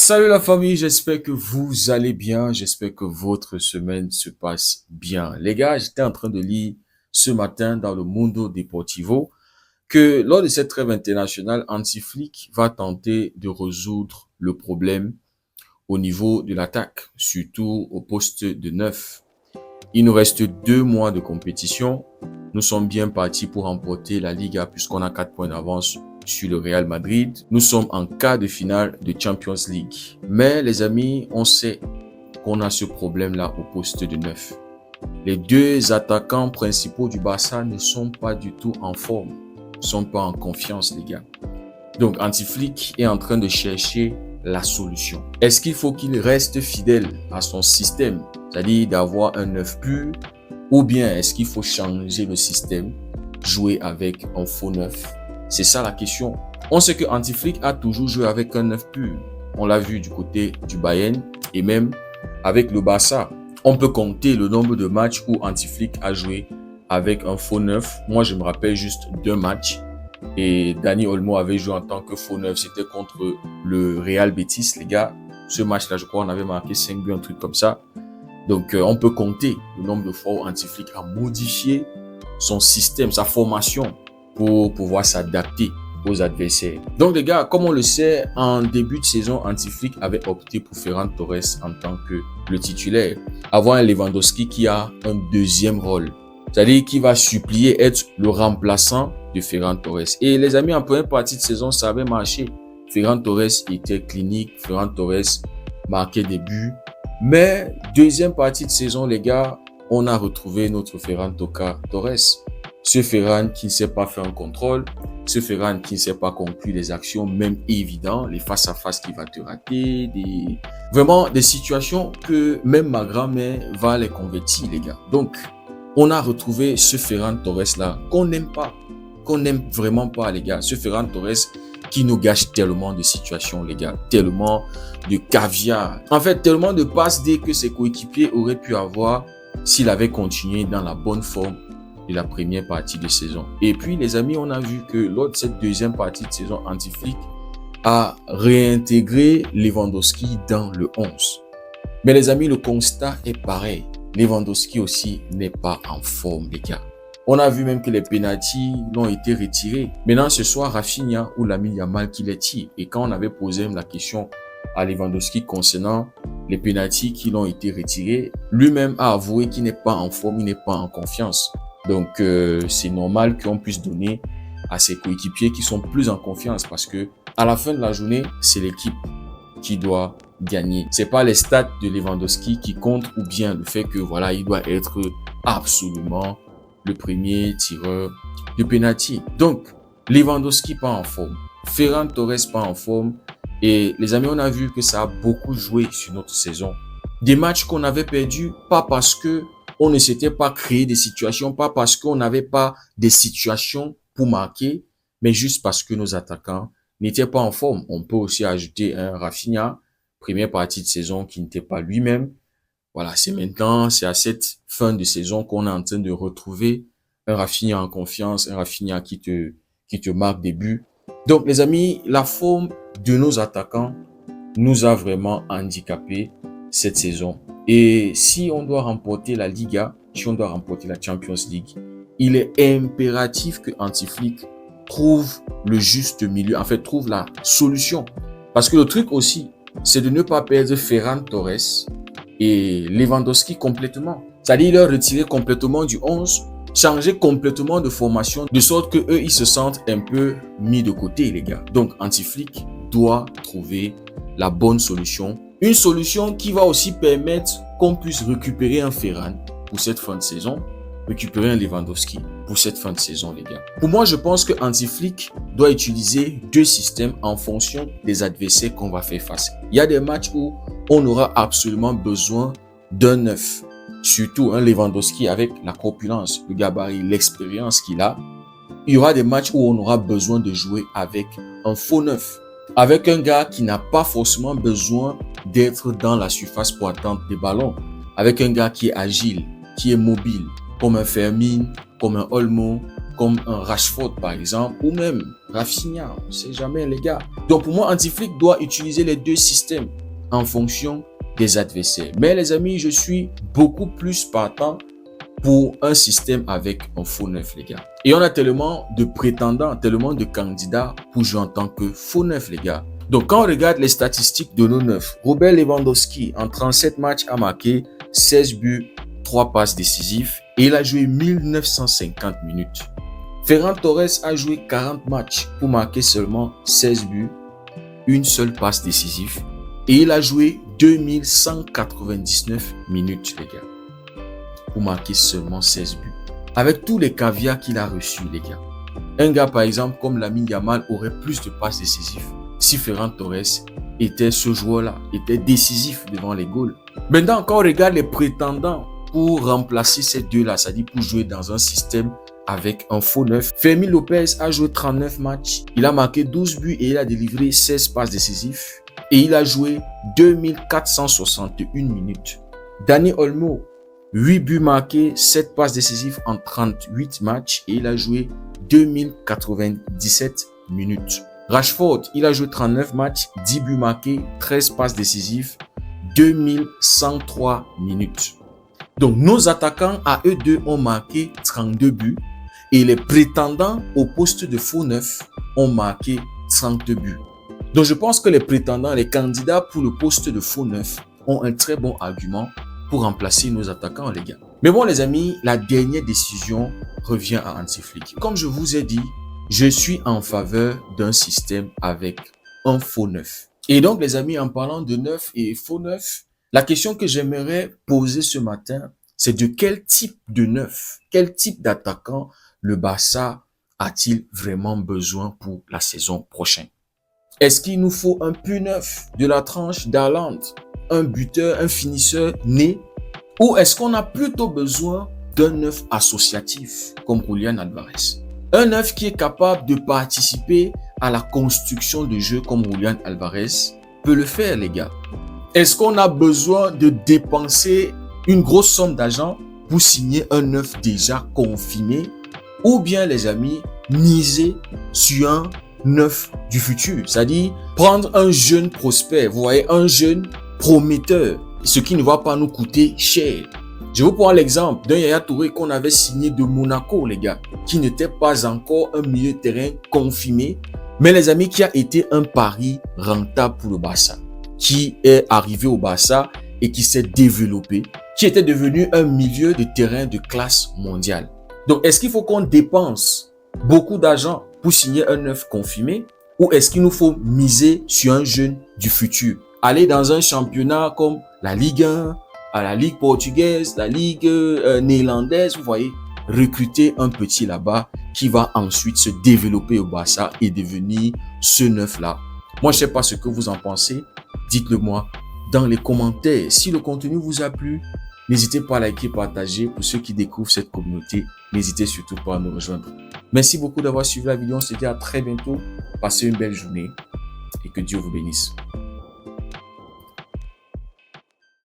Salut la famille, j'espère que vous allez bien, j'espère que votre semaine se passe bien. Les gars, j'étais en train de lire ce matin dans le Mundo Deportivo que lors de cette trêve internationale, Hansi Flick va tenter de résoudre le problème au niveau de l'attaque, surtout au poste de neuf. Il nous reste 2 mois de compétition. Nous sommes bien partis pour remporter la Liga puisqu'on a 4 points d'avance sur le Real Madrid. Nous sommes en quart de finale de Champions League. Mais les amis, on sait qu'on a ce problème-là au poste de neuf. Les deux attaquants principaux du Barça ne sont pas du tout en forme, ne sont pas en confiance, les gars. Donc, Hansi Flick est en train de chercher la solution. Est-ce qu'il faut qu'il reste fidèle à son système, c'est-à-dire d'avoir un 9 pur, ou bien est-ce qu'il faut changer le système, jouer avec un faux 9? C'est ça la question. On sait que Hansi Flick a toujours joué avec un 9 pur. On l'a vu du côté du Bayern et même avec le Barça. On peut compter le nombre de matchs où Hansi Flick a joué avec un faux 9. Moi, je me rappelle juste 2 matchs. Et Dani Olmo avait joué en tant que faux neuf. C'était contre le Real Betis, les gars. Ce match-là, je crois, on avait marqué 5 buts, un truc comme ça. Donc, on peut compter le nombre de fois où Hansi Flick a modifié son système, sa formation pour pouvoir s'adapter aux adversaires. Donc, les gars, comme on le sait, en début de saison, Hansi Flick avait opté pour Ferran Torres en tant que le titulaire. Avoir un Lewandowski qui a un deuxième rôle. C'est-à-dire qu'il va supplier être le remplaçant de Ferran Torres. Et les amis, en première partie de saison, ça avait marché. Ferran Torres était clinique, Ferran Torres marquait des buts. Mais deuxième partie de saison, les gars, on a retrouvé notre Ferran Torres. Ce Ferran qui ne sait pas faire un contrôle, ce Ferran qui ne sait pas conclure les actions, même évident, les face-à-face qui va te rater, vraiment des situations que même ma grand-mère va les convertir, les gars. Donc, on a retrouvé ce Ferran Torres-là qu'on n'aime pas, qu'on n'aime vraiment pas, les gars. Ce Ferran Torres qui nous gâche tellement de situations, les gars. Tellement de caviar. En fait, tellement de passes dès que ses coéquipiers auraient pu avoir s'il avait continué dans la bonne forme de la première partie de saison. Et puis, les amis, on a vu que lors de cette deuxième partie de saison, Hansi Flick a réintégré Lewandowski dans le 11. Mais les amis, le constat est pareil. Lewandowski aussi n'est pas en forme, les gars. On a vu même que les pénaltys l'ont été retirés. Maintenant, ce soir, Rafinha ou Lamine Yamal qui les tire. Et quand on avait posé la question à Lewandowski concernant les pénaltys qui l'ont été retirés, lui-même a avoué qu'il n'est pas en forme, il n'est pas en confiance. Donc, c'est normal qu'on puisse donner à ses coéquipiers qui sont plus en confiance parce que à la fin de la journée, c'est l'équipe qui doit gagner. C'est pas les stats de Lewandowski qui comptent ou bien le fait que voilà, il doit être absolument le premier tireur de penalty. Donc, Lewandowski pas en forme, Ferran Torres pas en forme et les amis, on a vu que ça a beaucoup joué sur notre saison. Des matchs qu'on avait perdus pas parce que on ne s'était pas créé des situations, pas parce qu'on n'avait pas des situations pour marquer, mais juste parce que nos attaquants n'étaient pas en forme. On peut aussi ajouter un Rafinha, première partie de saison qui n'était pas lui-même. Voilà, c'est maintenant, c'est à cette fin de saison qu'on est en train de retrouver un Rafinha en confiance, un Rafinha qui te marque des buts. Donc, les amis, la forme de nos attaquants nous a vraiment handicapés cette saison. Et si on doit remporter la Liga, si on doit remporter la Champions League, il est impératif que Hansi Flick trouve le juste milieu, en fait, trouve la solution. Parce que le truc aussi, c'est de ne pas perdre Ferran Torres et Lewandowski complètement. C'est-à-dire leur retirer complètement du 11, changer complètement de formation, de sorte que eux ils se sentent un peu mis de côté, les gars. Donc, Hansi Flick doit trouver la bonne solution. Une solution qui va aussi permettre qu'on puisse récupérer un Ferran pour cette fin de saison, récupérer un Lewandowski pour cette fin de saison, les gars. Pour moi, je pense que Hansi Flick doit utiliser 2 systèmes en fonction des adversaires qu'on va faire face. Il y a des matchs où on aura absolument besoin d'un 9. Surtout un Lewandowski avec la corpulence, le gabarit, l'expérience qu'il a. Il y aura des matchs où on aura besoin de jouer avec un faux 9. Avec un gars qui n'a pas forcément besoin d'être dans la surface pour attendre des ballons. Avec un gars qui est agile, qui est mobile, comme un Fermin, comme un Olmo, comme un Rashford par exemple, ou même Rafinha, on ne sait jamais les gars. Donc pour moi, Hansi doit utiliser les deux systèmes en fonction des adversaires. Mais les amis, je suis beaucoup plus partant pour un système avec un faux neuf, les gars. Et on a tellement de prétendants, tellement de candidats pour jouer en tant que faux neuf, les gars. Donc, quand on regarde les statistiques de nos neufs, Robert Lewandowski, en 37 matchs, a marqué 16 buts, 3 passes décisives et il a joué 1950 minutes. Ferran Torres a joué 40 matchs pour marquer seulement 16 buts, une seule passe décisive et il a joué 2199 minutes, les gars, pour marquer seulement 16 buts. Avec tous les caviars qu'il a reçus, les gars. Un gars, par exemple, comme Lamine Yamal aurait plus de passes décisives si Ferran Torres était ce joueur-là, était décisif devant les goals. Maintenant, quand on regarde les prétendants pour remplacer ces deux-là, c'est-à-dire pour jouer dans un système avec un faux neuf, Fermín López a joué 39 matchs, il a marqué 12 buts et il a délivré 16 passes décisives et il a joué 2461 minutes. Dani Olmo, 8 buts marqués, 7 passes décisives en 38 matchs et il a joué 2097 minutes. Rashford, il a joué 39 matchs, 10 buts marqués, 13 passes décisives, 2103 minutes. Donc, nos attaquants à eux deux ont marqué 32 buts et les prétendants au poste de faux neuf ont marqué 32 buts. Donc, je pense que les prétendants, les candidats pour le poste de faux neuf ont un très bon argument pour remplacer nos attaquants, les gars. Mais bon, les amis, la dernière décision revient à Hansi Flick. Comme je vous ai dit, je suis en faveur d'un système avec un faux neuf. Et donc, les amis, en parlant de neuf et faux neuf, la question que j'aimerais poser ce matin, c'est de quel type de neuf, quel type d'attaquant le Barça a-t-il vraiment besoin pour la saison prochaine? Est-ce qu'il nous faut un pur neuf de la tranche d'Haaland, un buteur, un finisseur né? Ou est-ce qu'on a plutôt besoin d'un neuf associatif comme Julián Álvarez? Un neuf qui est capable de participer à la construction de jeu comme Julián Álvarez peut le faire, les gars. Est-ce qu'on a besoin de dépenser une grosse somme d'argent pour signer un neuf déjà confirmé? Ou bien, les amis, miser sur un neuf du futur, c'est-à-dire prendre un jeune prospect, vous voyez, un jeune prometteur, ce qui ne va pas nous coûter cher. Je vous prends l'exemple d'un Yaya Touré qu'on avait signé de Monaco, les gars, qui n'était pas encore un milieu de terrain confirmé, mais les amis, qui a été un pari rentable pour le Barça, qui est arrivé au Barça et qui s'est développé, qui était devenu un milieu de terrain de classe mondiale. Donc, est-ce qu'il faut qu'on dépense beaucoup d'argent pour signer un neuf confirmé ou est-ce qu'il nous faut miser sur un jeune du futur? Aller dans un championnat comme la Ligue 1, à la Ligue portugaise, la Ligue néerlandaise, vous voyez, recruter un petit là-bas qui va ensuite se développer au Barça et devenir ce neuf-là. Moi, je ne sais pas ce que vous en pensez. Dites-le moi dans les commentaires. Si le contenu vous a plu, n'hésitez pas à liker, partager. Pour ceux qui découvrent cette communauté, n'hésitez surtout pas à nous rejoindre. Merci beaucoup d'avoir suivi la vidéo. On se dit à très bientôt. Passez une belle journée et que Dieu vous bénisse.